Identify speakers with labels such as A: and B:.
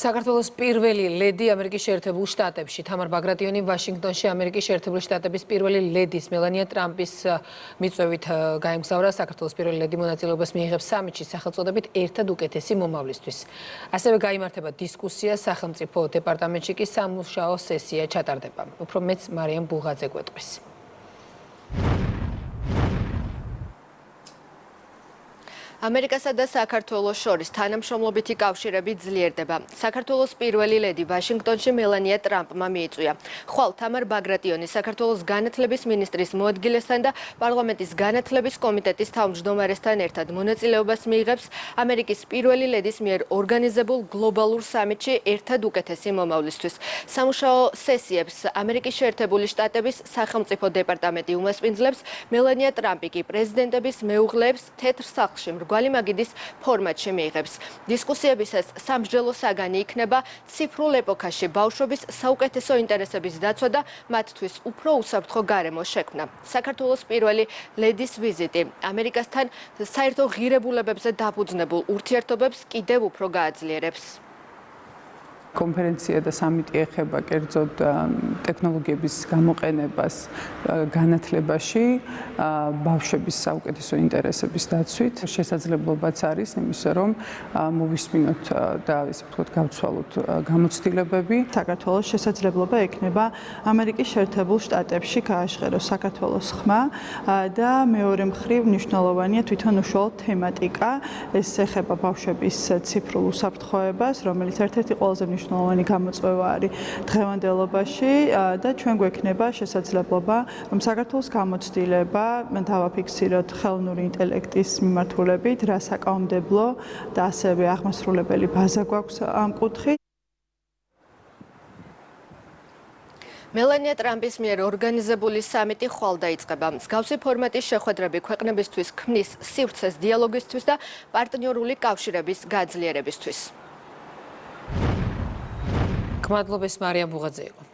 A: საქართველოს პირველი ლედი ამერიკის შეერთებულ შტატებში თამარ ბაგრატიონი ვაშინგტონში ამერიკის შეერთებული შტატების პირველი ლედის მელანია ტრამპის მიწვევით გაემგზავრა. საქართველოს პირველი ლედი მონაწილეობას მიიღებს სამიტში სახელწოდებით ერთად უკეთესი მომავლისთვის. ასევე გაიმართება დისკუსია სახელმწიფო დეპარტამენტში კი სამუშაო სესია ჩატარდება. უფრო მეც მარიამ ბუღაძე გვეტყვის. ამერიკასა და საქართველოს შორის თანამშრომლობითი კავშირები ძლიერდება. საქართველოს პირველი ლედი ვაშინგტონში მელანია ტრამპმა მიიწვია. ხვალ თამარ ბაგრატიონი საქართველოს განათლების მინისტრის მოადგილესთან და პარლამენტის განათლების კომიტეტის თავმჯდომარესთან ერთად მონაწილეობას მიიღებს ამერიკის პირველი ლედის მიერ ორგანიზებულ გლობალურ სამიტში ერთად უკეთესი მომავლისთვის. სამუშაო სესიებს ამერიკის შეერთებული შტატების სახელმწიფო დეპარტამენტი უმასპინძლებს. მელანია ტრამპი კი პრეზიდენტების მეუღლეებს თეთრ სახლში მრგვალი მაგიდის ფორმატში მიიღებს. დისკუსიებისას სამსჯელო საგანი იქნება ციფრულ ეპოქაში ბავშვების საუკეთესო ინტერესების დაცვა და მათთვის უფრო უსაფრთხო გარემო შექმნა. საქართველოს პირველი ლედის ვიზიტი ამერიკასთან საერთო ღირებულებებზე დაფუძნებულ ურთიერთობებს კიდევ უფრო გააძლიერებს.
B: კონფერენცია და სამიტი ეხება კერძოდ ტექნოლოგიების გამოყენებას განათლებაში, ბავშვების საუკეთესო ინტერესების დაცვით. შესაძლებლობაც არის იმისა, რომ მოვისმინოთ და ისე ვთქვათ, გავცვალოთ გამოცდილებები.
C: საქართველოს შესაძლებლობა ექნება ამერიკის შეერთებულ შტატებში გააჟღეროს საქართველოს ხმა და მეორე მხრივ მნიშვნელოვანია თვითონ უშუალოდ თემატიკა. ეს ეხება ბავშვების ციფრულ უსაფრთხოებას, რომელიც ერთ-ერთი ყველაზე მნიშვნელოვანი გამოწვევა არის დღევანდელობაში და ჩვენ გვექნება შესაძლებლობა, რომ საქართველოს გამოცდილება დავაფიქსიროთ ხელოვნური ინტელექტის მიმართულებით, რა საკანონმდებლო და ასევე აღმასრულებელი ბაზა გვაქვს ამ კუთხით. მელანია ტრამპის მიერ ორგანიზებული სამიტი ხვალ დაიწყება. მსგავსი ფორმატის შეხვედრები ქვეყნებისთვის ქმნის სივრცეს დიალოგისთვის და პარტნიორული კავშირების გაძლიერებისთვის.
A: მადლობთ მარიამ ბუღაძე იყო.